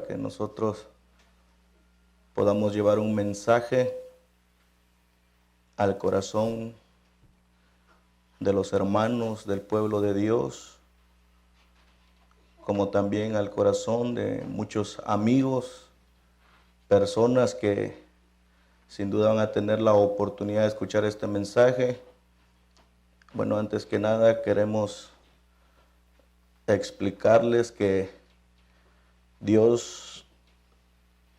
para que nosotros podamos llevar un mensaje al corazón de los hermanos del pueblo de Dios, como también al corazón de muchos amigos, personas que sin duda van a tener la oportunidad de escuchar este mensaje. Bueno, antes que nada queremos explicarles que Dios,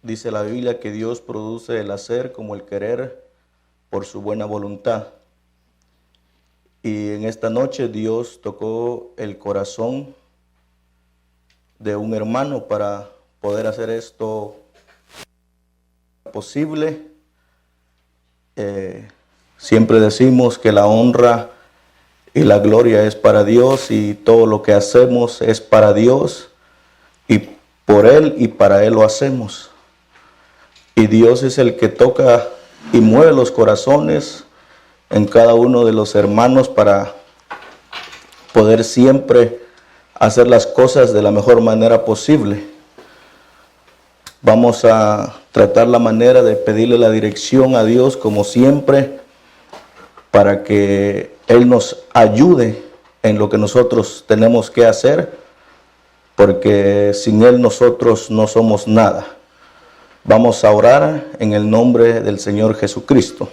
dice la Biblia, que Dios produce el hacer como el querer por su buena voluntad. Y en esta noche Dios tocó el corazón de un hermano para poder hacer esto posible. Siempre decimos que la honra y la gloria es para Dios y todo lo que hacemos es para Dios y por Él y para Él lo hacemos. Y Dios es el que toca y mueve los corazones en cada uno de los hermanos para poder siempre hacer las cosas de la mejor manera posible. Vamos a tratar la manera de pedirle la dirección a Dios como siempre para que Él nos ayude en lo que nosotros tenemos que hacer, porque sin Él nosotros no somos nada. Vamos a orar en el nombre del Señor Jesucristo.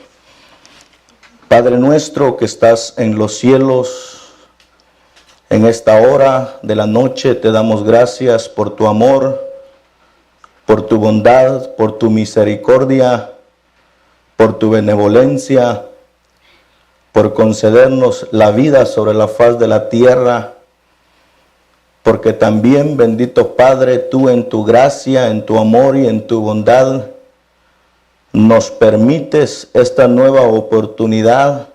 Padre nuestro que estás en los cielos, en esta hora de la noche te damos gracias por tu amor, por tu bondad, por tu misericordia, por tu benevolencia, por concedernos la vida sobre la faz de la tierra, porque también, bendito Padre, tú en tu gracia, en tu amor y en tu bondad, nos permites esta nueva oportunidad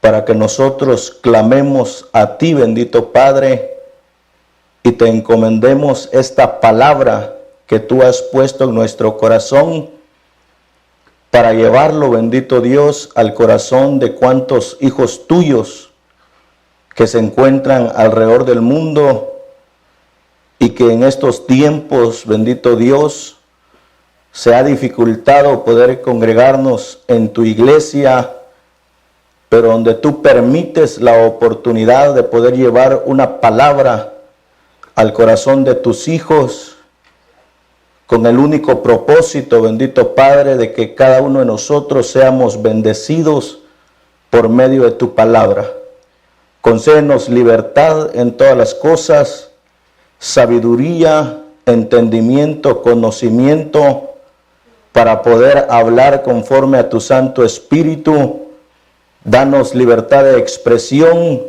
para que nosotros clamemos a ti, bendito Padre, y te encomendemos esta palabra que tú has puesto en nuestro corazón para llevarlo, bendito Dios, al corazón de cuantos hijos tuyos que se encuentran alrededor del mundo y que en estos tiempos, bendito Dios, se ha dificultado poder congregarnos en tu iglesia, pero donde tú permites la oportunidad de poder llevar una palabra al corazón de tus hijos, con el único propósito, bendito Padre, de que cada uno de nosotros seamos bendecidos por medio de tu palabra. Concédenos libertad en todas las cosas, sabiduría, entendimiento, conocimiento, para poder hablar conforme a tu Santo Espíritu. Danos libertad de expresión,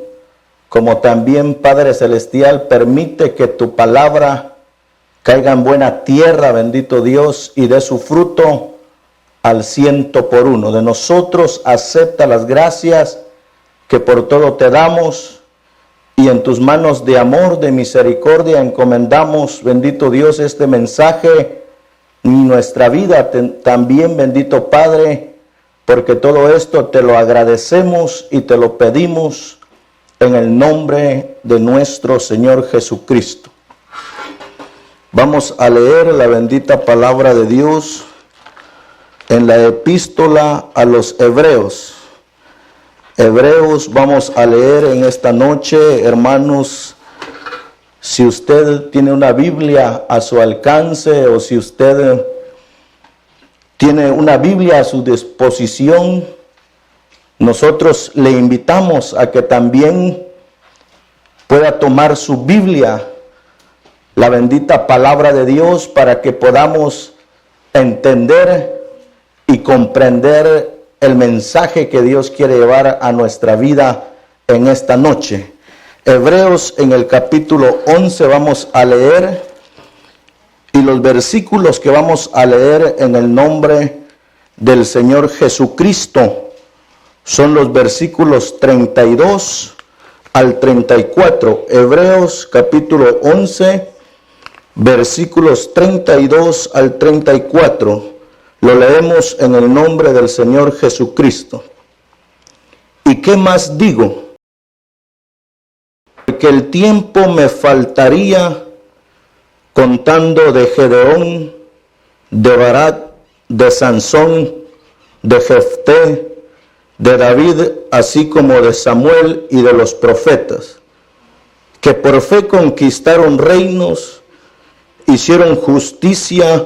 como también, Padre Celestial, permite que tu palabra caiga en buena tierra, bendito Dios, y dé su fruto al 100%. De nosotros acepta las gracias que por todo te damos, y en tus manos de amor, de misericordia, encomendamos, bendito Dios, este mensaje y nuestra vida también, bendito Padre, porque todo esto te lo agradecemos y te lo pedimos en el nombre de nuestro Señor Jesucristo. Vamos a leer la bendita palabra de Dios en la epístola a los Hebreos. Hebreos vamos a leer en esta noche, hermanos. Si usted tiene una Biblia a su alcance o si usted tiene una Biblia a su disposición, nosotros le invitamos a que también pueda tomar su Biblia, la bendita palabra de Dios, para que podamos entender y comprender el mensaje que Dios quiere llevar a nuestra vida en esta noche. Hebreos en el capítulo 11 vamos a leer, y los versículos que vamos a leer en el nombre del Señor Jesucristo son los versículos 32 al 34. Hebreos capítulo 11, versículos 32 al 34. Lo leemos en el nombre del Señor Jesucristo. ¿Y qué más digo? Que el tiempo me faltaría contando de Gedeón, de Barak, de Sansón, de Jefté, de David, así como de Samuel y de los profetas, que por fe conquistaron reinos, hicieron justicia,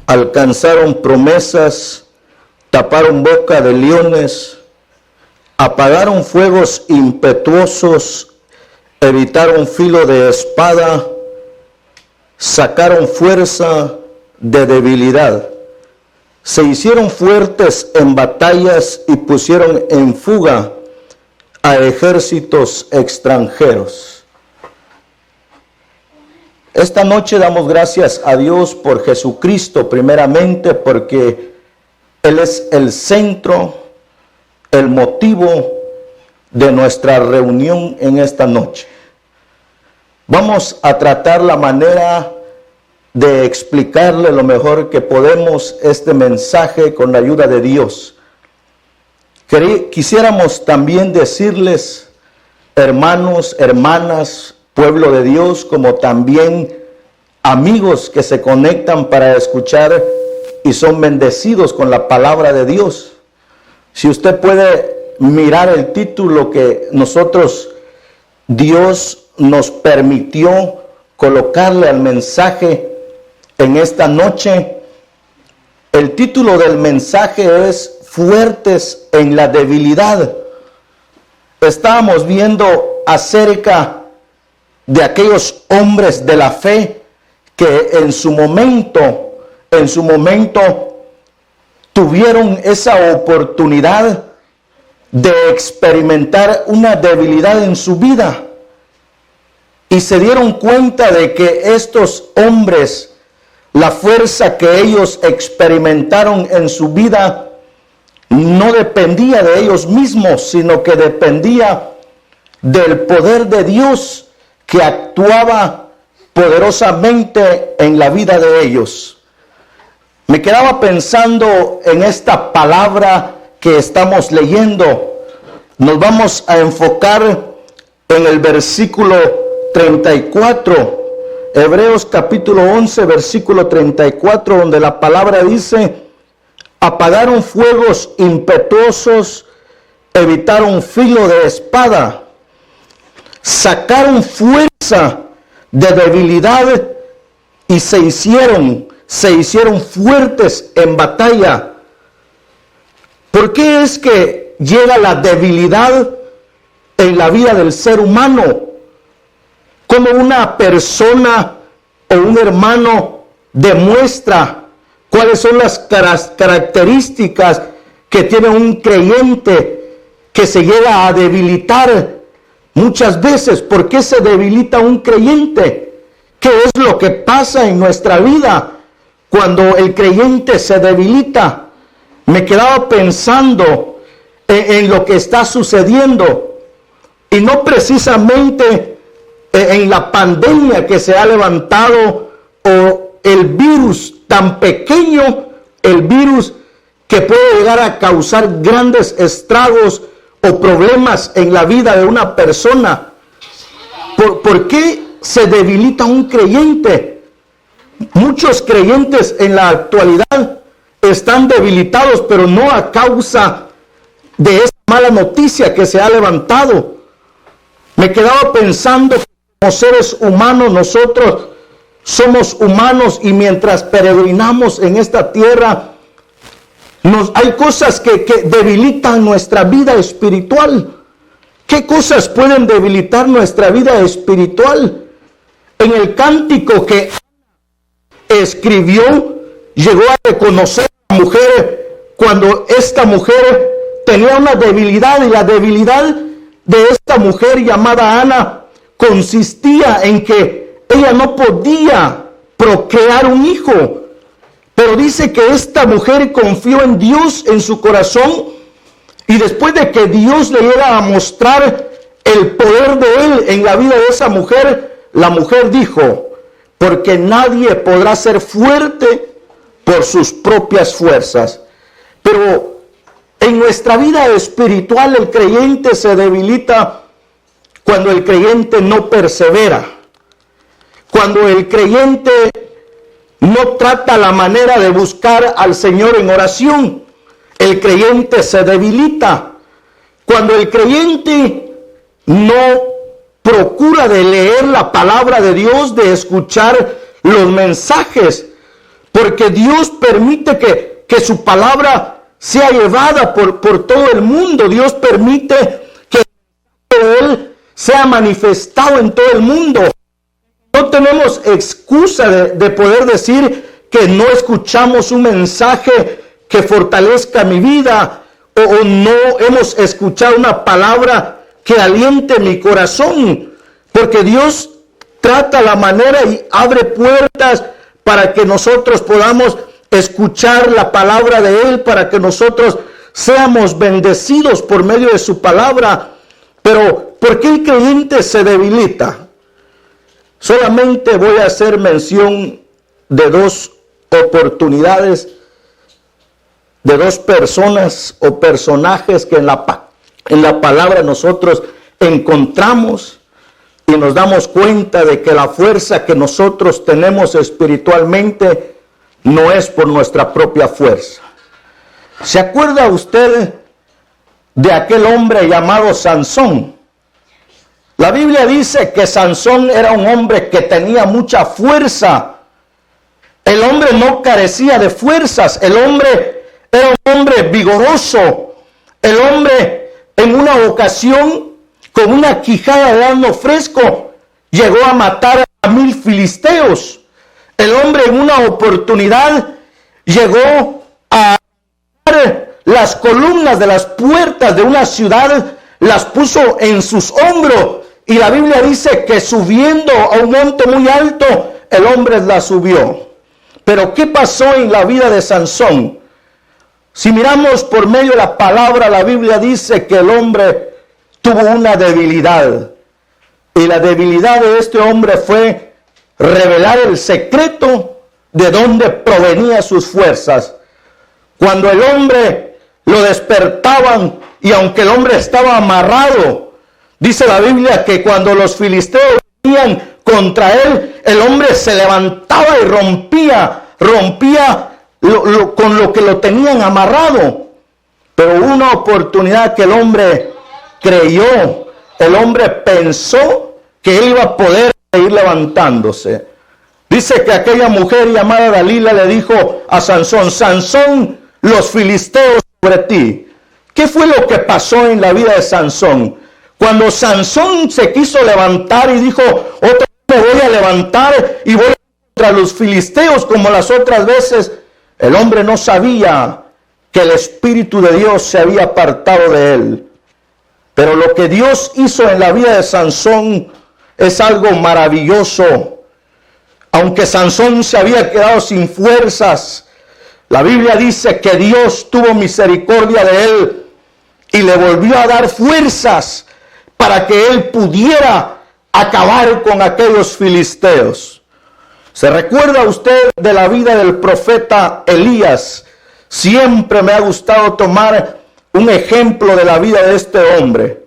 alcanzaron promesas, taparon boca de leones, apagaron fuegos impetuosos, evitaron filo de espada, sacaron fuerza de debilidad, se hicieron fuertes en batallas y pusieron en fuga a ejércitos extranjeros. Esta noche damos gracias a Dios por Jesucristo, primeramente porque Él es el centro, el motivo de nuestra reunión en esta noche. Vamos a tratar la manera de explicarle lo mejor que podemos este mensaje con la ayuda de Dios. Quisiéramos también decirles, hermanos, hermanas, pueblo de Dios, como también amigos que se conectan para escuchar y son bendecidos con la palabra de Dios. Si usted puede mirar el título que Dios nos permitió colocarle al mensaje en esta noche, el título del mensaje es Fuertes en la debilidad. Estábamos viendo acerca de aquellos hombres de la fe que en su momento tuvieron esa oportunidad de experimentar una debilidad en su vida y se dieron cuenta de que estos hombres, la fuerza que ellos experimentaron en su vida no dependía de ellos mismos, sino que dependía del poder de Dios que actuaba poderosamente en la vida de ellos. Me quedaba pensando en esta palabra que estamos leyendo. Nos vamos a enfocar en el versículo 34, Hebreos capítulo 11, versículo 34, donde la palabra dice: apagaron fuegos impetuosos, evitaron filo de espada, sacaron fuerza de debilidad y se hicieron fuertes en batalla. ¿Por qué es que llega la debilidad en la vida del ser humano? Como una persona o un hermano demuestra cuáles son las características que tiene un creyente que se llega a debilitar muchas veces. ¿Por qué se debilita un creyente? ¿Qué es lo que pasa en nuestra vida cuando el creyente se debilita? Me quedaba pensando en lo que está sucediendo, y no precisamente en la pandemia que se ha levantado, o el virus tan pequeño, el virus que puede llegar a causar grandes estragos o problemas en la vida de una persona. ¿Por qué se debilita un creyente? Muchos creyentes en la actualidad están debilitados, pero no a causa de esa mala noticia que se ha levantado. Me quedaba pensando que como seres humanos nosotros somos humanos, y mientras peregrinamos en esta tierra hay cosas que debilitan nuestra vida espiritual. ¿Qué cosas pueden debilitar nuestra vida espiritual? En el cántico que escribió, llegó a reconocer a la mujer cuando esta mujer tenía una debilidad, y la debilidad de esta mujer llamada Ana consistía en que ella no podía procrear un hijo. Pero dice que esta mujer confió en Dios en su corazón, y después de que Dios le llega a mostrar el poder de Él en la vida de esa mujer, la mujer dijo: porque nadie podrá ser fuerte por sus propias fuerzas. Pero en nuestra vida espiritual el creyente se debilita cuando el creyente no persevera, cuando el creyente no trata la manera de buscar al Señor en oración, el creyente se debilita. Cuando el creyente no procura de leer la palabra de Dios, de escuchar los mensajes, porque Dios permite que su palabra sea llevada por todo el mundo. Dios permite que Él sea manifestado en todo el mundo. No tenemos excusa de poder decir que no escuchamos un mensaje que fortalezca mi vida, o no hemos escuchado una palabra que aliente mi corazón, porque Dios trata la manera y abre puertas para que nosotros podamos escuchar la palabra de Él, para que nosotros seamos bendecidos por medio de su palabra. Pero ¿por qué el creyente se debilita? Solamente voy a hacer mención de dos oportunidades, de dos personas o personajes que en la palabra nosotros encontramos y nos damos cuenta de que la fuerza que nosotros tenemos espiritualmente no es por nuestra propia fuerza. ¿Se acuerda usted de aquel hombre llamado Sansón? La Biblia dice que Sansón era un hombre que tenía mucha fuerza. El hombre no carecía de fuerzas. El hombre era un hombre vigoroso. El hombre en una ocasión, con una quijada de asno fresco, llegó a matar a 1000 filisteos. El hombre en una oportunidad llegó a las columnas de las puertas de una ciudad, las puso en sus hombros, y la Biblia dice que subiendo a un monte muy alto, el hombre la subió. Pero ¿qué pasó en la vida de Sansón? Si miramos por medio de la palabra, la Biblia dice que el hombre tuvo una debilidad, y la debilidad de este hombre fue revelar el secreto de dónde provenían sus fuerzas. Cuando el hombre lo despertaban, y aunque el hombre estaba amarrado, dice la Biblia que cuando los filisteos venían contra él, el hombre se levantaba y rompía con lo que lo tenían amarrado. Pero hubo una oportunidad que el hombre creyó, el hombre pensó que él iba a poder seguir levantándose. Dice que aquella mujer llamada Dalila le dijo a Sansón: Sansón, los filisteos sobre ti. ¿Qué fue lo que pasó en la vida de Sansón? Cuando Sansón se quiso levantar y dijo: otra vez me voy a levantar y voy contra los filisteos como las otras veces, el hombre no sabía que el Espíritu de Dios se había apartado de él. Pero lo que Dios hizo en la vida de Sansón es algo maravilloso. Aunque Sansón se había quedado sin fuerzas, la Biblia dice que Dios tuvo misericordia de él y le volvió a dar fuerzas para que él pudiera acabar con aquellos filisteos. ¿Se recuerda usted de la vida del profeta Elías? Siempre me ha gustado tomar un ejemplo de la vida de este hombre.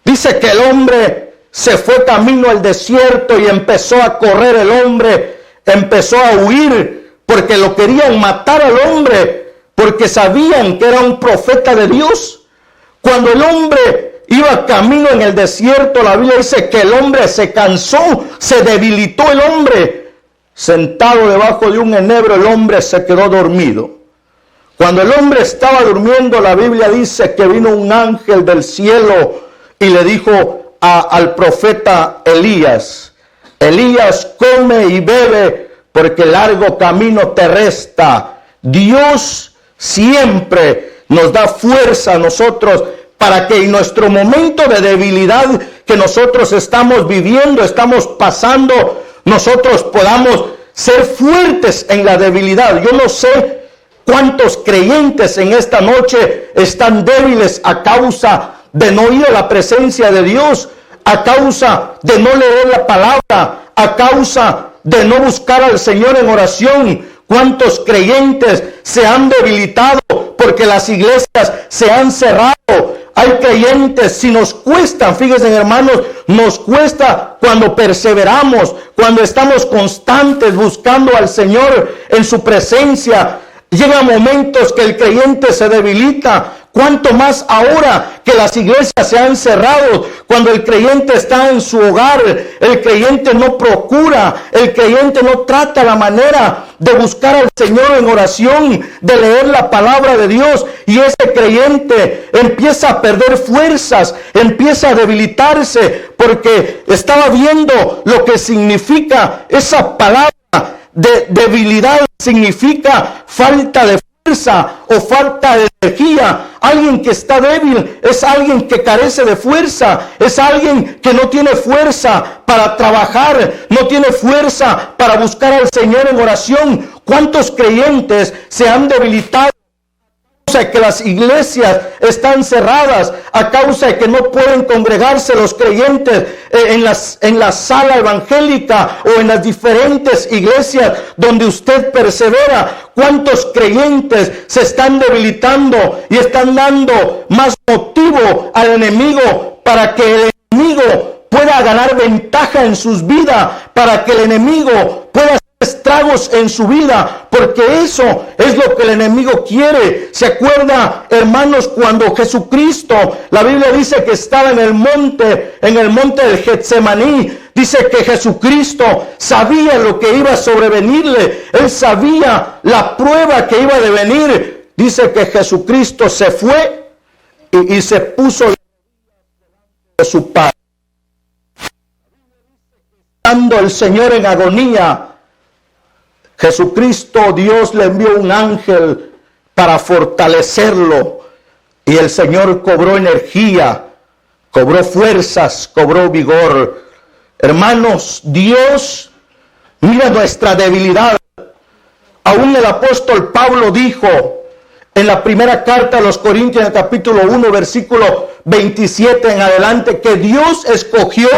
Dice que el hombre se fue camino al desierto y empezó a correr. El hombre empezó a huir porque lo querían matar al hombre, porque sabían que era un profeta de Dios. Cuando el hombre iba camino en el desierto, la Biblia dice que el hombre se cansó, se debilitó el hombre. Sentado debajo de un enebro, el hombre se quedó dormido. Cuando el hombre estaba durmiendo, la Biblia dice que vino un ángel del cielo y le dijo al profeta Elías: Elías, come y bebe, porque largo camino te resta. Dios siempre nos da fuerza a nosotros para que en nuestro momento de debilidad que nosotros estamos viviendo, estamos pasando, nosotros podamos ser fuertes en la debilidad. Yo no sé cuántos creyentes en esta noche están débiles a causa de no ir a la presencia de Dios, a causa de no leer la palabra, a causa de no buscar al Señor en oración. ¿Cuántos creyentes se han debilitado porque las iglesias se han cerrado? Hay creyentes, si nos cuesta, fíjense hermanos, nos cuesta cuando perseveramos, cuando estamos constantes buscando al Señor en su presencia. Llegan momentos que el creyente se debilita. Cuanto más ahora que las iglesias se han cerrado, cuando el creyente está en su hogar, el creyente no procura, el creyente no trata la manera de buscar al Señor en oración, de leer la palabra de Dios, y ese creyente empieza a perder fuerzas, empieza a debilitarse, porque estaba viendo lo que significa esa palabra de debilidad. Significa falta de fuerza o falta de energía. Alguien que está débil es alguien que carece de fuerza, es alguien que no tiene fuerza para trabajar, no tiene fuerza para buscar al Señor en oración. ¿Cuántos creyentes se han debilitado a causa de que las iglesias están cerradas, a causa de que no pueden congregarse los creyentes en la sala evangélica o en las diferentes iglesias donde usted persevera? ¿Cuántos creyentes se están debilitando y están dando más motivo al enemigo para que el enemigo pueda ganar ventaja en sus vidas, para que el enemigo pueda hacer estragos en su vida? Porque eso es lo que el enemigo quiere. ¿Se acuerda, hermanos, cuando Jesucristo, la Biblia dice que estaba en el monte del Getsemaní? Dice que Jesucristo sabía lo que iba a sobrevenirle. Él sabía la prueba que iba a venir. Dice que Jesucristo se fue y se puso de su Padre. Estando el Señor en agonía, Jesucristo, Dios le envió un ángel para fortalecerlo, y el Señor cobró energía, cobró fuerzas, cobró vigor. Hermanos, Dios mira nuestra debilidad. Aún el apóstol Pablo dijo en la primera carta a los Corintios, en el capítulo 1, versículo 27 en adelante, que Dios escogió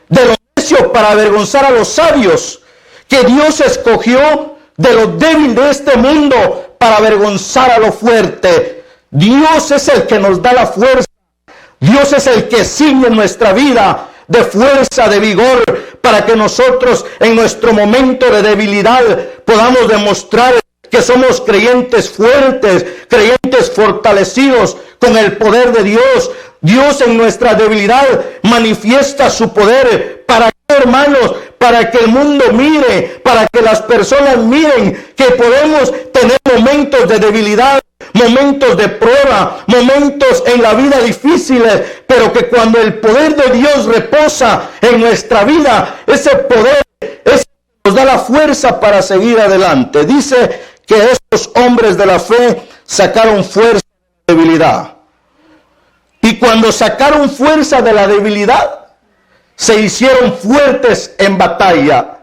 de lo necio para avergonzar a los sabios, que Dios escogió de lo débil de este mundo para avergonzar a lo fuerte. Dios es el que nos da la fuerza. Dios es el que ciñe nuestra vida de fuerza, de vigor, para que nosotros en nuestro momento de debilidad podamos demostrar que somos creyentes fuertes, creyentes fortalecidos con el poder de Dios. Dios en nuestra debilidad manifiesta su poder. ¿Para qué, hermanos? Para que el mundo mire, para que las personas miren que podemos tener momentos de debilidad, momentos de prueba, momentos en la vida difíciles, pero que cuando el poder de Dios reposa en nuestra vida, ese poder nos da la fuerza para seguir adelante. Dice que estos hombres de la fe sacaron fuerza de la debilidad. Y cuando sacaron fuerza de la debilidad, se hicieron fuertes en batalla.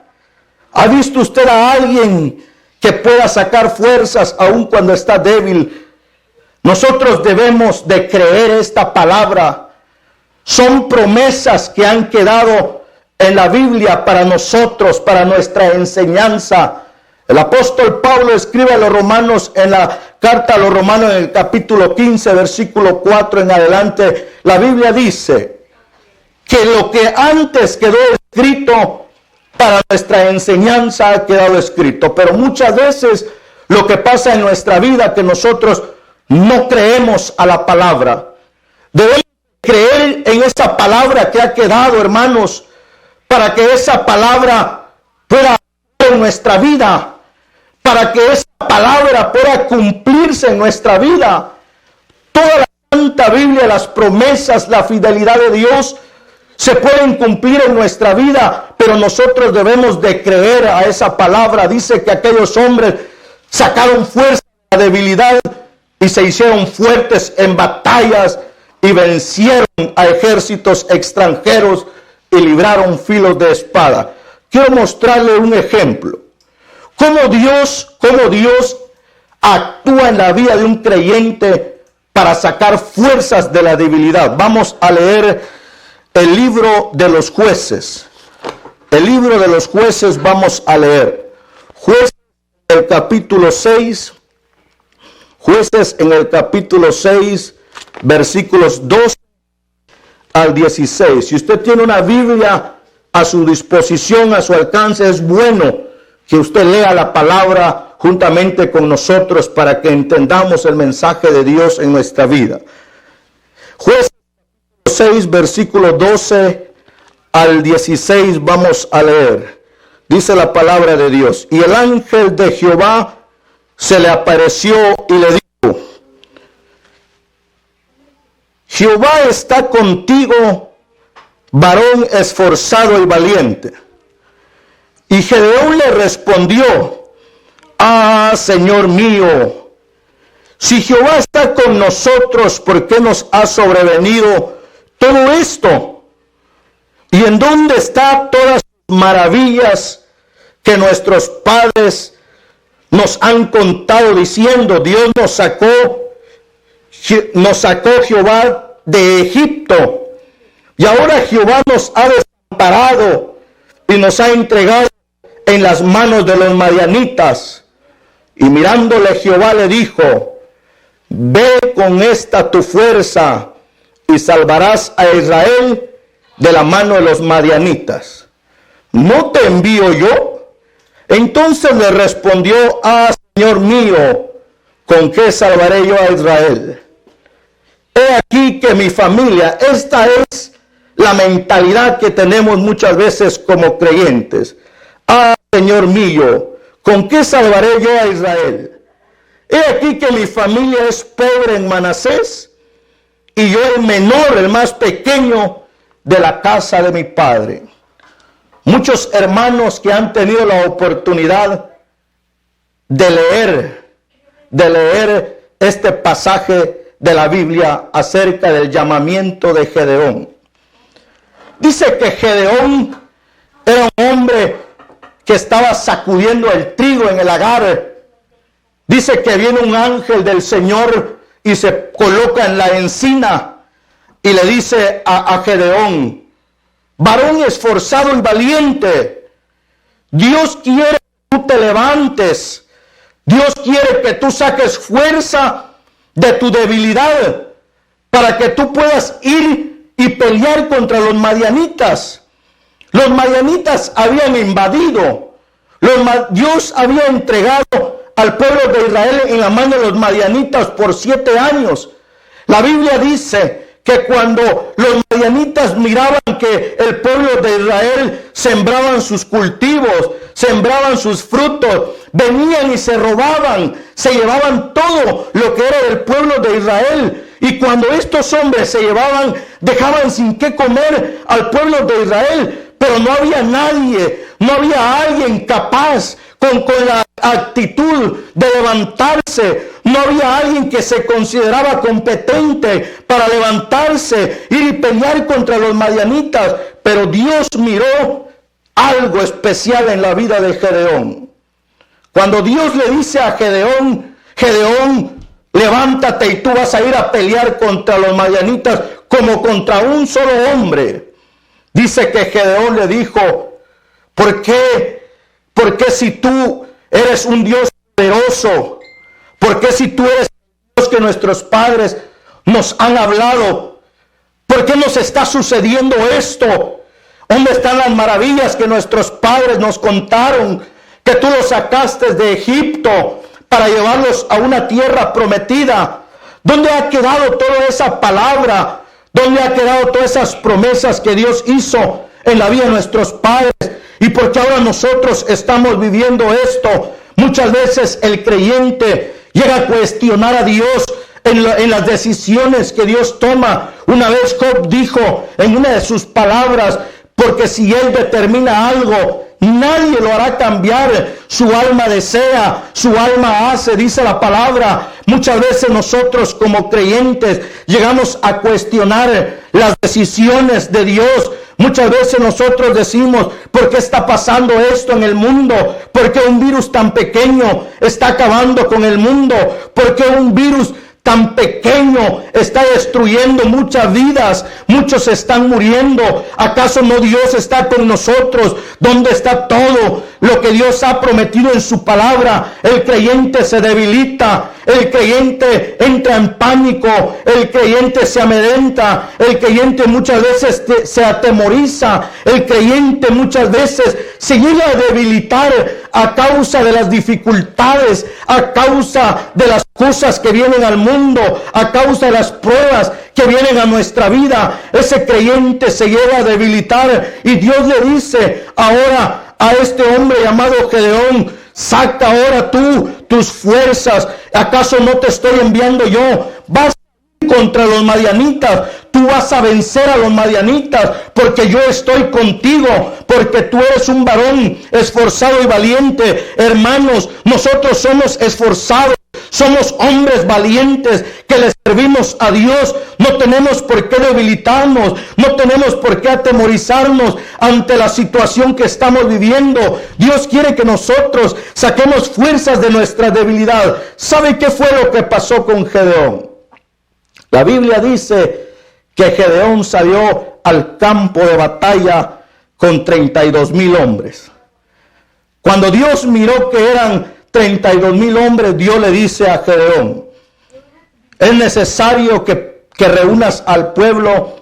¿Ha visto usted a alguien que pueda sacar fuerzas aun cuando está débil? Nosotros debemos de creer esta palabra. Son promesas que han quedado en la Biblia para nosotros, para nuestra enseñanza. El apóstol Pablo escribe a los romanos en la carta a los romanos en el capítulo 15, versículo 4 en adelante. La Biblia dice que lo que antes quedó escrito para nuestra enseñanza ha quedado escrito. Pero muchas veces lo que pasa en nuestra vida, que nosotros no creemos a la palabra. Debemos creer en esa palabra que ha quedado, hermanos, para que esa palabra pueda en nuestra vida, para que esa palabra pueda cumplirse en nuestra vida. Toda la Santa Biblia, las promesas, la fidelidad de Dios se pueden cumplir en nuestra vida, pero nosotros debemos de creer a esa palabra. Dice que aquellos hombres sacaron fuerza de la debilidad y se hicieron fuertes en batallas y vencieron a ejércitos extranjeros y libraron filos de espada. Quiero mostrarle un ejemplo. Cómo Dios actúa en la vida de un creyente para sacar fuerzas de la debilidad. Vamos a leer el libro de los Jueces. El libro de los Jueces vamos a leer. Jueces en el capítulo 6. Jueces en el capítulo 6 versículos 12 al 16. Si usted tiene una Biblia a su disposición, a su alcance, es bueno que usted lea la palabra juntamente con nosotros para que entendamos el mensaje de Dios en nuestra vida. Jueces 6, versículo 12 al 16, vamos a leer. Dice la palabra de Dios: y el ángel de Jehová se le apareció y le dijo: Jehová está contigo, varón esforzado y valiente. Y Gedeón le respondió: ah, Señor mío, si Jehová está con nosotros, ¿por qué nos ha sobrevenido todo esto? ¿Y en dónde están todas las maravillas que nuestros padres nos han contado diciendo: Dios nos sacó Jehová de Egipto, y ahora Jehová nos ha desamparado y nos ha entregado en las manos de los madianitas? Y mirándole Jehová le dijo: ve con esta tu fuerza y salvarás a Israel de la mano de los madianitas. ¿No te envío yo? Entonces le respondió: ah, Señor mío, ¿con qué salvaré yo a Israel? He aquí que mi familia, esta es la mentalidad que tenemos muchas veces como creyentes. Ah, Señor mío, ¿con qué salvaré yo a Israel? He aquí que mi familia es pobre en Manasés, y yo el menor, el más pequeño de la casa de mi padre. Muchos hermanos que han tenido la oportunidad de leer este pasaje de la Biblia acerca del llamamiento de Gedeón. Dice que Gedeón era un hombre que estaba sacudiendo el trigo en el lagar. Dice que viene un ángel del Señor y se coloca en la encina y le dice a Gedeón: varón esforzado y valiente, Dios quiere que tú te levantes. Dios quiere que tú saques fuerza de tu debilidad para que tú puedas ir y pelear contra los madianitas. Los madianitas habían invadido. Dios había entregado al pueblo de Israel en la mano de los madianitas por 7 años. La Biblia dice que cuando los madianitas miraban que el pueblo de Israel sembraban sus cultivos, sembraban sus frutos, venían y se robaban, se llevaban todo lo que era del pueblo de Israel. Y cuando estos hombres se llevaban, dejaban sin qué comer al pueblo de Israel. Pero no había nadie, no había alguien capaz con la actitud de levantarse. No había alguien que se consideraba competente para levantarse, ir y pelear contra los madianitas. Pero Dios miró algo especial en la vida de Gedeón. Cuando Dios le dice a Gedeón: Gedeón, levántate y tú vas a ir a pelear contra los madianitas como contra un solo hombre. Dice que Gedeón le dijo: ¿por qué si tú eres un Dios poderoso? ¿Por qué si tú eres el Dios que nuestros padres nos han hablado? ¿Por qué nos está sucediendo esto? ¿Dónde están las maravillas que nuestros padres nos contaron? Que tú los sacaste de Egipto para llevarlos a una tierra prometida. ¿Dónde ha quedado toda esa palabra? ¿Dónde ha quedado todas esas promesas que Dios hizo en la vida de nuestros padres? ¿Y por qué ahora nosotros estamos viviendo esto? Muchas veces el creyente llega a cuestionar a Dios en las decisiones que Dios toma. Una vez Job dijo en una de sus palabras: porque si Él determina algo, nadie lo hará cambiar. Su alma desea, su alma hace, dice la palabra. Muchas veces nosotros como creyentes llegamos a cuestionar las decisiones de Dios. Muchas veces nosotros decimos: ¿por qué está pasando esto en el mundo? ¿Por qué un virus tan pequeño está acabando con el mundo? ¿Por qué un virus tan pequeño está destruyendo muchas vidas? Muchos están muriendo. ¿Acaso no Dios está con nosotros? ¿Dónde está todo lo que Dios ha prometido en su palabra? El creyente se debilita, el creyente entra en pánico, el creyente se amedrenta, el creyente muchas veces se atemoriza, el creyente muchas veces se llega a debilitar a causa de las dificultades, a causa de las cosas que vienen al mundo, a causa de las pruebas que vienen a nuestra vida. Ese creyente se llega a debilitar y Dios le dice ahora a este hombre llamado Gedeón: saca ahora tú tus fuerzas. ¿Acaso no te estoy enviando yo? Vas contra los madianitas, tú vas a vencer a los madianitas, porque yo estoy contigo, porque tú eres un varón esforzado y valiente. Hermanos, nosotros somos esforzados, somos hombres valientes que le servimos a Dios. No tenemos por qué debilitarnos, no tenemos por qué atemorizarnos ante la situación que estamos viviendo. Dios quiere que nosotros saquemos fuerzas de nuestra debilidad. ¿Sabe qué fue lo que pasó con Gedeón? La Biblia dice que Gedeón salió al campo de batalla con 32,000 hombres. Cuando Dios miró que eran 32,000 hombres, Dios le dice a Gedeón: es necesario que reúnas al pueblo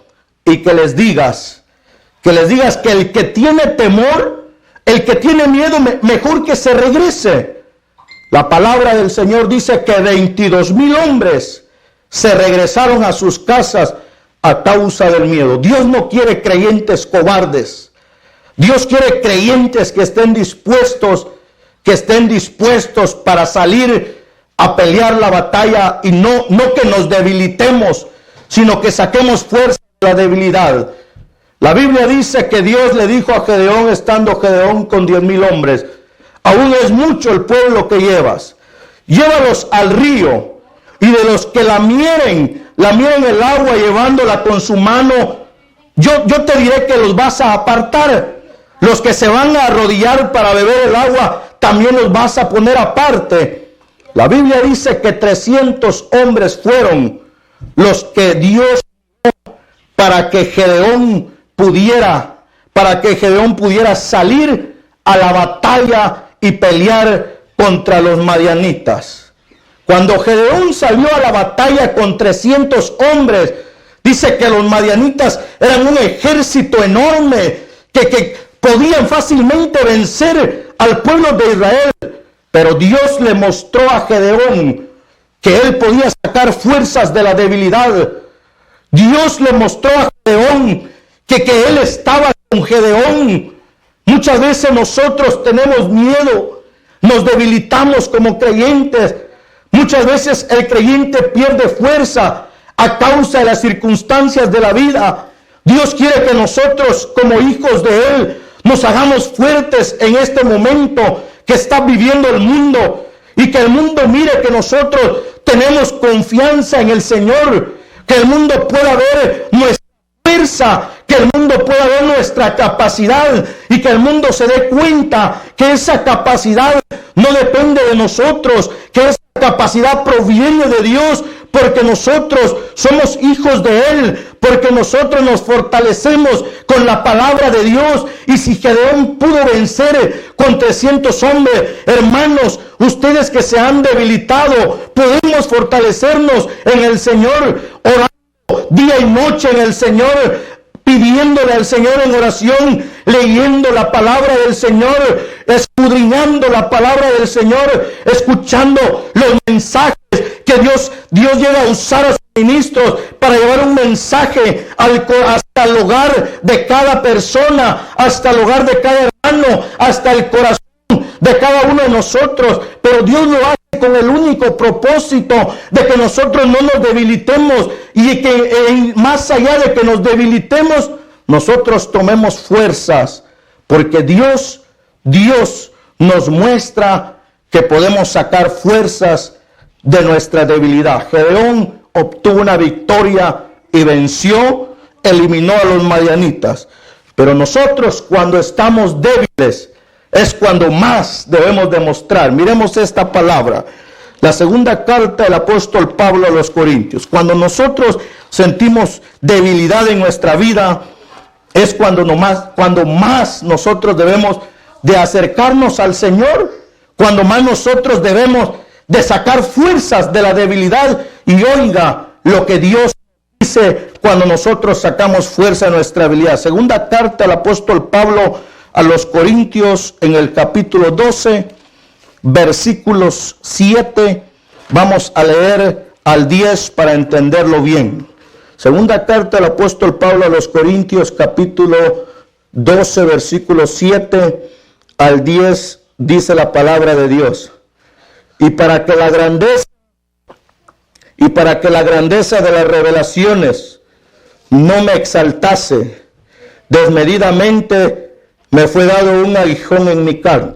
y que les digas que el que tiene temor, el que tiene miedo, mejor que se regrese. La palabra del Señor dice que 22,000 hombres se regresaron a sus casas a causa del miedo. Dios no quiere creyentes cobardes. Dios quiere creyentes que estén dispuestos para salir a pelear la batalla, y no que nos debilitemos, sino que saquemos fuerza de la debilidad. La Biblia dice que Dios le dijo a Gedeón, estando Gedeón con 10,000 hombres: aún es mucho el pueblo que llevas, llévalos al río, y de los que la miren el agua llevándola con su mano, yo te diré que los vas a apartar. Los que se van a arrodillar para beber el agua, también los vas a poner aparte. La Biblia dice que 300 hombres fueron los que Dios para que Gedeón pudiera salir a la batalla y pelear contra los madianitas. Cuando Gedeón salió a la batalla con 300 hombres, dice que los madianitas eran un ejército enorme que podían fácilmente vencer al pueblo de Israel. Pero Dios le mostró a Gedeón que él podía sacar fuerzas de la debilidad. Dios le mostró a Gedeón que él estaba con Gedeón. Muchas veces nosotros tenemos miedo, nos debilitamos como creyentes. Muchas veces el creyente pierde fuerza a causa de las circunstancias de la vida. Dios quiere que nosotros, como hijos de Él, nos hagamos fuertes en este momento que está viviendo el mundo, y que el mundo mire que nosotros tenemos confianza en el Señor, que el mundo pueda ver nuestra fuerza, que el mundo pueda ver nuestra capacidad, y que el mundo se dé cuenta que esa capacidad no depende de nosotros, que esa capacidad proviene de Dios, porque nosotros somos hijos de Él, porque nosotros nos fortalecemos con la palabra de Dios. Y si Gedeón pudo vencer con 300 hombres, hermanos, ustedes que se han debilitado, podemos fortalecernos en el Señor, orando día y noche en el Señor, pidiéndole al Señor en oración, leyendo la palabra del Señor, escudriñando la palabra del Señor, escuchando los mensajes que Dios llega a usar a sus ministros para llevar un mensaje hasta el hogar de cada persona, hasta el hogar de cada hermano, hasta el corazón de cada uno de nosotros. Pero Dios lo hace con el único propósito de que nosotros no nos debilitemos, y que más allá de que nos debilitemos, nosotros tomemos fuerzas, porque Dios nos muestra que podemos sacar fuerzas de nuestra debilidad. Gedeón obtuvo una victoria y venció, eliminó a los madianitas. Pero nosotros, cuando estamos débiles, es cuando más debemos demostrar. Miremos esta palabra, la segunda carta del apóstol Pablo a los Corintios. Cuando nosotros sentimos debilidad en nuestra vida, es cuando más nosotros debemos de acercarnos al Señor, cuando más nosotros debemos de sacar fuerzas de la debilidad. Y oiga lo que Dios dice cuando nosotros sacamos fuerza de nuestra debilidad. Segunda carta del apóstol Pablo a los Corintios, en el capítulo 12, versículos 7. Vamos a leer al 10 para entenderlo bien. Segunda carta del apóstol Pablo a los Corintios, capítulo 12, versículos 7 al 10, dice la palabra de Dios. Y para que la grandeza de las revelaciones no me exaltase desmedidamente, me fue dado un aguijón en mi carne,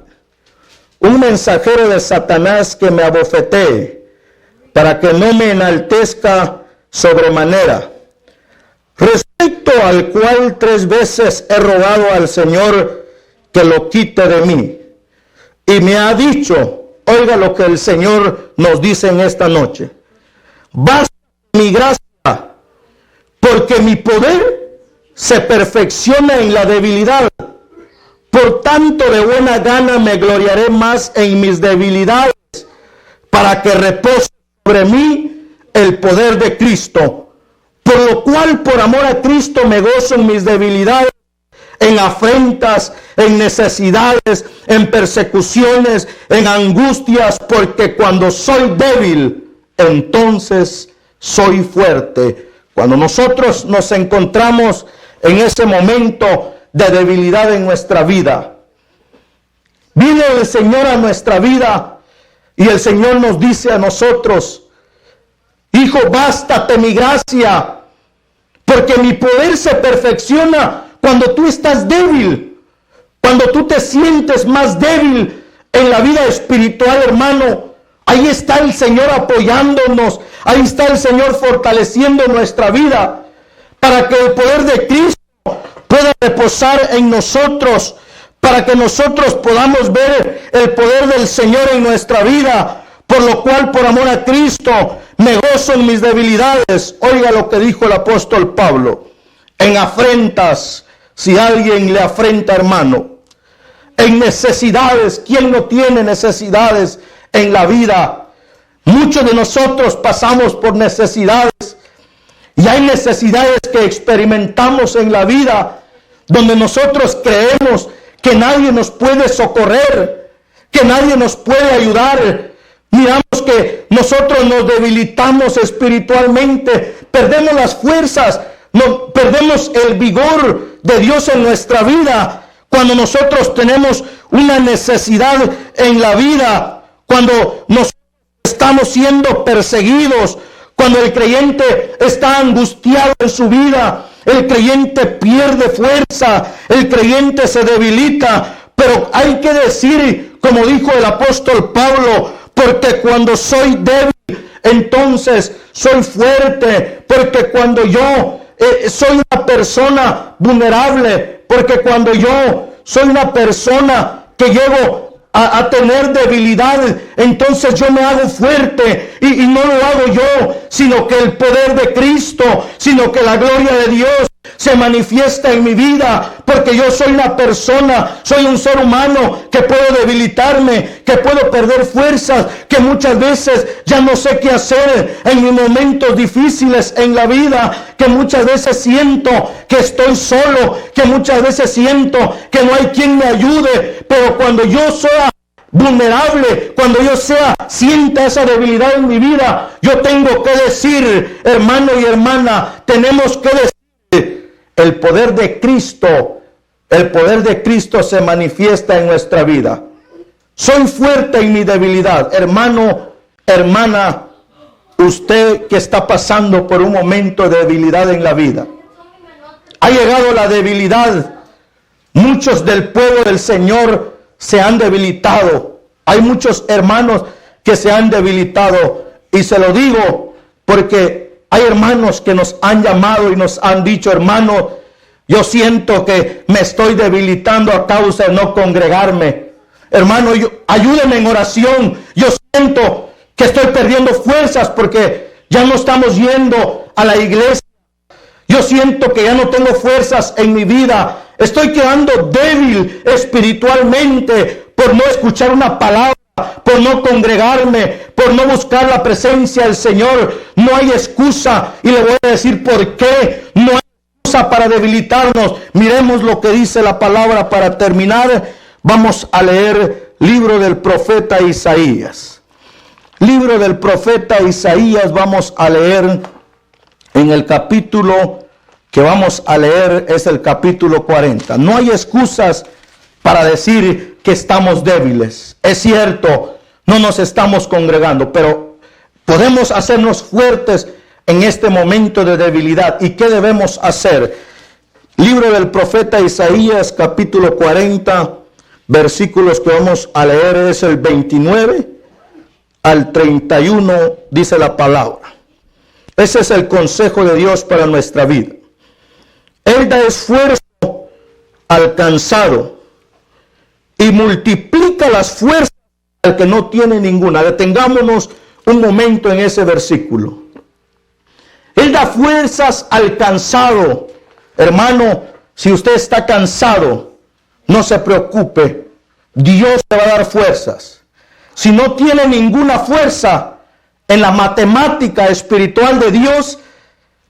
un mensajero de Satanás que me abofetee, para que no me enaltezca sobremanera, respecto al cual 3 veces he rogado al Señor que lo quite de mí. Y me ha dicho, oiga lo que el Señor nos dice en esta noche: basta mi gracia, porque mi poder se perfecciona en la debilidad. Por tanto, de buena gana me gloriaré más en mis debilidades, para que repose sobre mí el poder de Cristo. Por lo cual, por amor a Cristo, me gozo en mis debilidades, en afrentas, en necesidades, en persecuciones, en angustias, porque cuando soy débil, entonces soy fuerte. Cuando nosotros nos encontramos en ese momento de debilidad en nuestra vida, viene el Señor a nuestra vida y el Señor nos dice a nosotros: hijo, bástate mi gracia, porque mi poder se perfecciona cuando tú estás débil, cuando tú te sientes más débil en la vida espiritual, hermano. Ahí está el Señor apoyándonos, ahí está el Señor fortaleciendo nuestra vida, para que el poder de Cristo pueda reposar en nosotros, para que nosotros podamos ver el poder del Señor en nuestra vida. Por lo cual, por amor a Cristo, me gozo en mis debilidades. Oiga lo que dijo el apóstol Pablo: en afrentas, si alguien le afrenta, hermano; en necesidades, ¿quién no tiene necesidades en la vida? Muchos de nosotros pasamos por necesidades, y hay necesidades que experimentamos en la vida donde nosotros creemos que nadie nos puede socorrer, que nadie nos puede ayudar. Miramos que nosotros nos debilitamos espiritualmente, perdemos las fuerzas, perdemos el vigor de Dios en nuestra vida cuando nosotros tenemos una necesidad en la vida, cuando nosotros estamos siendo perseguidos, cuando el creyente está angustiado en su vida, el creyente pierde fuerza, el creyente se debilita. Pero hay que decir, como dijo el apóstol Pablo: porque cuando soy débil, entonces soy fuerte. Porque cuando yo soy una persona vulnerable, porque cuando yo soy una persona que llego a tener debilidad, entonces yo me hago fuerte, y no lo hago yo, sino que el poder de Cristo, sino que la gloria de Dios se manifiesta en mi vida, porque yo soy una persona, soy un ser humano que puedo debilitarme, que puedo perder fuerzas, que muchas veces ya no sé qué hacer en mis momentos difíciles en la vida, que muchas veces siento que estoy solo, que muchas veces siento que no hay quien me ayude. Pero cuando yo sea vulnerable, cuando yo sienta esa debilidad en mi vida, yo tengo que decir, hermano y hermana, tenemos que decir: el poder de Cristo se manifiesta en nuestra vida. Soy fuerte en mi debilidad. Hermano, hermana, usted que está pasando por un momento de debilidad en la vida, ha llegado la debilidad. Muchos del pueblo del Señor se han debilitado. Hay muchos hermanos que se han debilitado, y se lo digo porque hay hermanos que nos han llamado y nos han dicho: hermano, yo siento que me estoy debilitando a causa de no congregarme. Hermano, ayúdeme en oración. Yo siento que estoy perdiendo fuerzas porque ya no estamos yendo a la iglesia. Yo siento que ya no tengo fuerzas en mi vida. Estoy quedando débil espiritualmente por no escuchar una palabra, por no congregarme, por no buscar la presencia del Señor. No hay excusa, y le voy a decir por qué. No hay excusa para debilitarnos. Miremos lo que dice la palabra para terminar. Vamos a leer libro del profeta Isaías. Libro del profeta Isaías, vamos a leer en el capítulo que vamos a leer, es el capítulo 40. No hay excusas para decir que estamos débiles. Es cierto, no nos estamos congregando, pero podemos hacernos fuertes en este momento de debilidad. ¿Y qué debemos hacer? Libro del profeta Isaías, capítulo 40, versículos que vamos a leer es el 29 al 31, dice la palabra. Ese es el consejo de Dios para nuestra vida. Él da esfuerzo al cansado y multiplica las fuerzas al que no tiene ninguna. Detengámonos un momento en ese versículo. Él da fuerzas al cansado. Hermano, si usted está cansado, no se preocupe. Dios le va a dar fuerzas. Si no tiene ninguna fuerza en la matemática espiritual de Dios,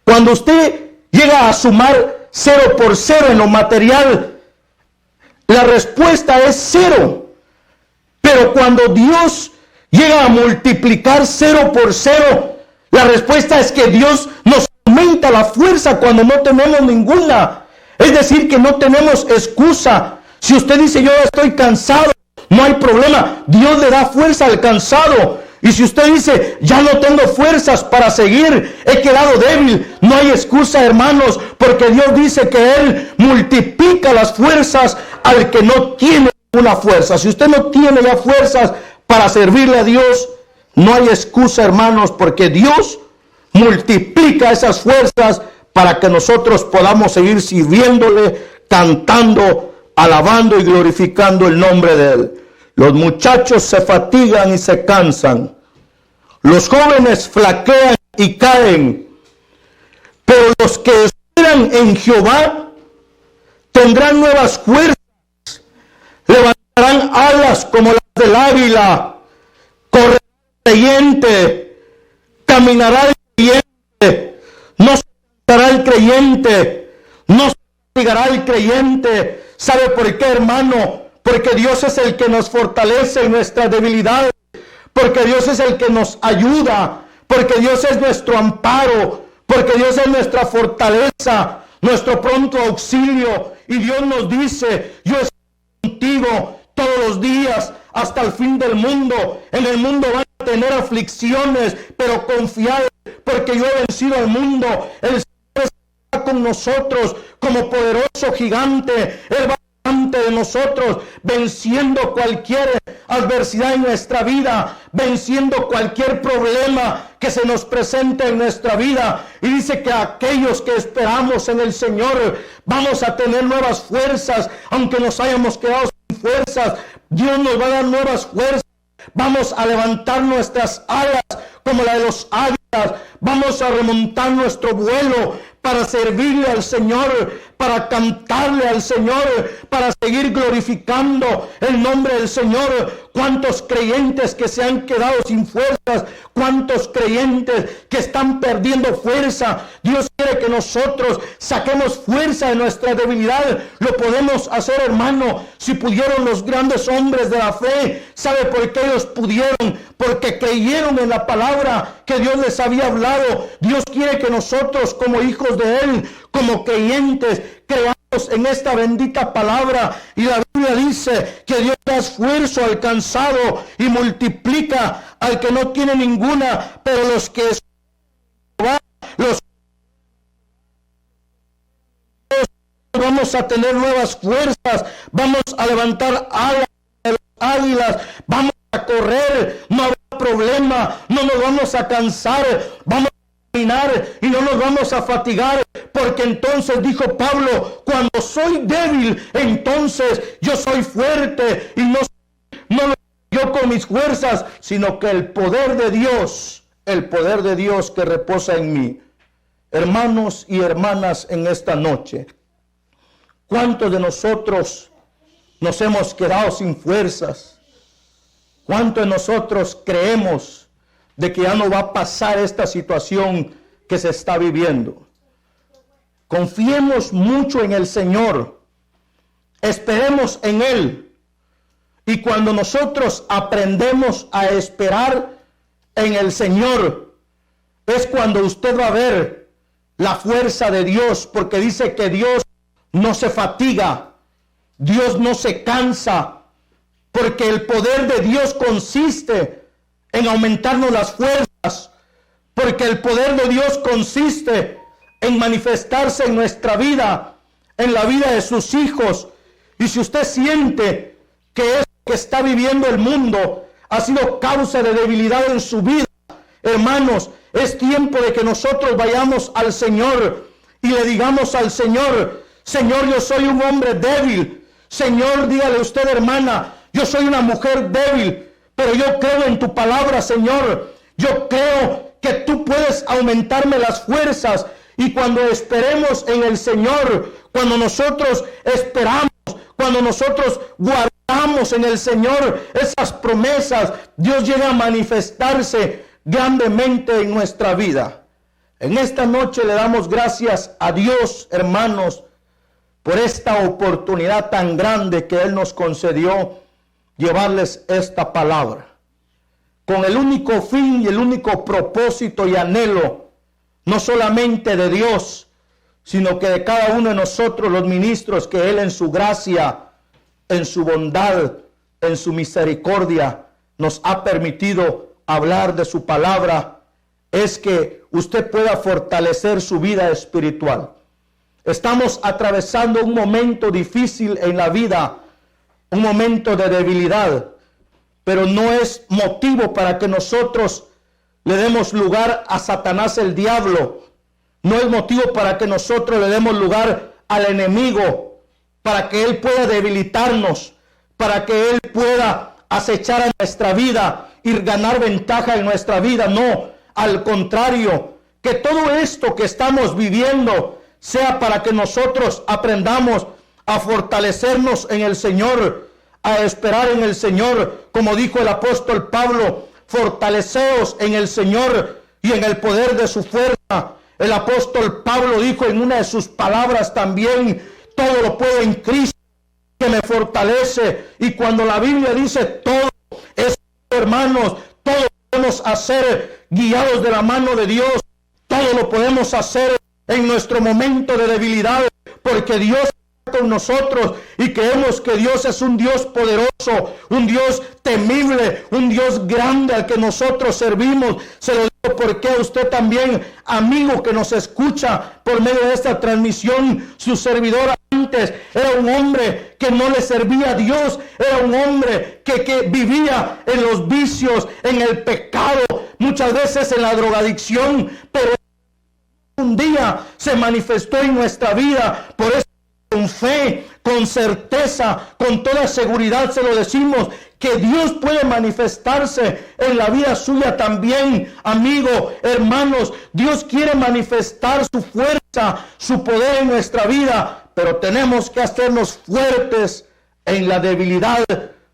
cuando usted llega a sumar 0 por 0 en lo material, la respuesta es 0. Pero cuando Dios llega a multiplicar 0 por 0, la respuesta es que Dios nos aumenta la fuerza cuando no tenemos ninguna. Es decir, que no tenemos excusa. Si usted dice, yo estoy cansado, no hay problema. Dios le da fuerza al cansado. Y si usted dice, ya no tengo fuerzas para seguir, he quedado débil, no hay excusa, hermanos, porque Dios dice que Él multiplica las fuerzas al que no tiene una fuerza. Si usted no tiene ya fuerzas para servirle a Dios, no hay excusa, hermanos, porque Dios multiplica esas fuerzas para que nosotros podamos seguir sirviéndole, cantando, alabando y glorificando el nombre de Él. Los muchachos se fatigan y se cansan. Los jóvenes flaquean y caen. Pero los que esperan en Jehová tendrán nuevas fuerzas. Levantarán alas como las del águila. Correrá el creyente. Caminará el creyente. No se cansará el creyente. No se fatigará el creyente. ¿Sabe por qué, hermano? Porque Dios es el que nos fortalece en nuestra debilidad, porque Dios es el que nos ayuda, porque Dios es nuestro amparo, porque Dios es nuestra fortaleza, nuestro pronto auxilio. Y Dios nos dice, yo estoy contigo todos los días hasta el fin del mundo. En el mundo van a tener aflicciones, pero confiad, porque yo he vencido al mundo. El Señor está con nosotros como poderoso gigante. Él va de nosotros, venciendo cualquier adversidad en nuestra vida, venciendo cualquier problema que se nos presente en nuestra vida. Y dice que aquellos que esperamos en el Señor vamos a tener nuevas fuerzas, aunque nos hayamos quedado sin fuerzas. Dios nos va a dar nuevas fuerzas. Vamos a levantar nuestras alas como la de los águilas. Vamos a remontar nuestro vuelo para servirle al Señor, para cantarle al Señor, para seguir glorificando el nombre del Señor. ¿Cuántos creyentes que se han quedado sin fuerzas? ¿Cuántos creyentes que están perdiendo fuerza? Dios quiere que nosotros saquemos fuerza de nuestra debilidad. Lo podemos hacer, hermano. Si pudieron los grandes hombres de la fe, ¿sabe por qué ellos pudieron? Porque creyeron en la palabra que Dios les había hablado. Dios quiere que nosotros, como hijos de Él, como creyentes, creamos en esta bendita palabra. Y la Biblia dice que Dios da esfuerzo al cansado y multiplica al que no tiene ninguna. Pero los que los vamos a tener nuevas fuerzas, vamos a levantar alas de los águilas, vamos a correr, no habrá problema, no nos vamos a cansar, vamos a caminar y no nos vamos a fatigar, porque entonces dijo Pablo, cuando soy débil, entonces yo soy fuerte, y no yo con mis fuerzas, sino que el poder de Dios que reposa en mí. Hermanos y hermanas, en esta noche, ¿cuántos de nosotros nos hemos quedado sin fuerzas? ¿Cuántos de nosotros creemos de que ya no va a pasar esta situación que se está viviendo. Confiemos mucho en el Señor. Esperemos en Él. Y cuando nosotros aprendemos a esperar en el Señor, es cuando usted va a ver la fuerza de Dios, porque dice que Dios no se fatiga, Dios no se cansa, porque el poder de Dios consiste en aumentarnos las fuerzas, porque el poder de Dios consiste en manifestarse en nuestra vida, en la vida de sus hijos. Y si usted siente que eso que está viviendo el mundo ha sido causa de debilidad en su vida, hermanos, es tiempo de que nosotros vayamos al Señor y le digamos al Señor: Señor, yo soy un hombre débil. Señor, dígale usted, hermana, yo soy una mujer débil, pero yo creo en tu palabra, Señor. Yo creo que tú puedes aumentarme las fuerzas. Y cuando esperemos en el Señor, cuando nosotros esperamos, cuando nosotros guardamos en el Señor esas promesas, Dios llega a manifestarse grandemente en nuestra vida. En esta noche le damos gracias a Dios, hermanos, por esta oportunidad tan grande que Él nos concedió, llevarles esta palabra, con el único fin y el único propósito y anhelo, no solamente de Dios, sino que de cada uno de nosotros, los ministros, que Él en su gracia, en su bondad, en su misericordia, nos ha permitido hablar de su palabra, es que usted pueda fortalecer su vida espiritual. Estamos atravesando un momento difícil en la vida, un momento de debilidad, pero no es motivo para que nosotros le demos lugar a Satanás el diablo. No es motivo para que nosotros le demos lugar al enemigo, para que él pueda debilitarnos, para que él pueda acechar a nuestra vida y ganar ventaja en nuestra vida. No, al contrario, que todo esto que estamos viviendo sea para que nosotros aprendamos a fortalecernos en el Señor, a esperar en el Señor, como dijo el apóstol Pablo: fortaleceos en el Señor y en el poder de su fuerza. El apóstol Pablo dijo en una de sus palabras también: todo lo puedo en Cristo que me fortalece. Y cuando la Biblia dice todo, es, hermanos, todo podemos hacer guiados de la mano de Dios. Todo lo podemos hacer en nuestro momento de debilidad, porque Dios está con nosotros y creemos que Dios es un Dios poderoso, un Dios temible, un Dios grande al que nosotros servimos. Se lo digo porque a usted también, amigo que nos escucha por medio de esta transmisión, su servidor antes era un hombre que no le servía a Dios, era un hombre que vivía en los vicios, en el pecado, muchas veces en la drogadicción, pero un día se manifestó en nuestra vida. Por eso, con fe, con certeza, con toda seguridad se lo decimos, que Dios puede manifestarse en la vida suya también, amigo, hermanos. Dios quiere manifestar su fuerza, su poder en nuestra vida, pero tenemos que hacernos fuertes en la debilidad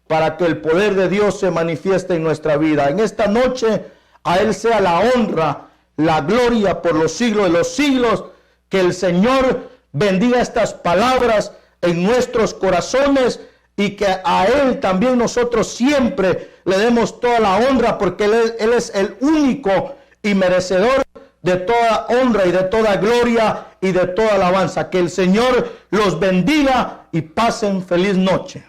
para que el poder de Dios se manifieste en nuestra vida. En esta noche, a Él sea la honra, la gloria por los siglos de los siglos. Que el Señor bendiga estas palabras en nuestros corazones y que a Él también nosotros siempre le demos toda la honra, porque Él es el único y merecedor de toda honra y de toda gloria y de toda alabanza. Que el Señor los bendiga y pasen feliz noche.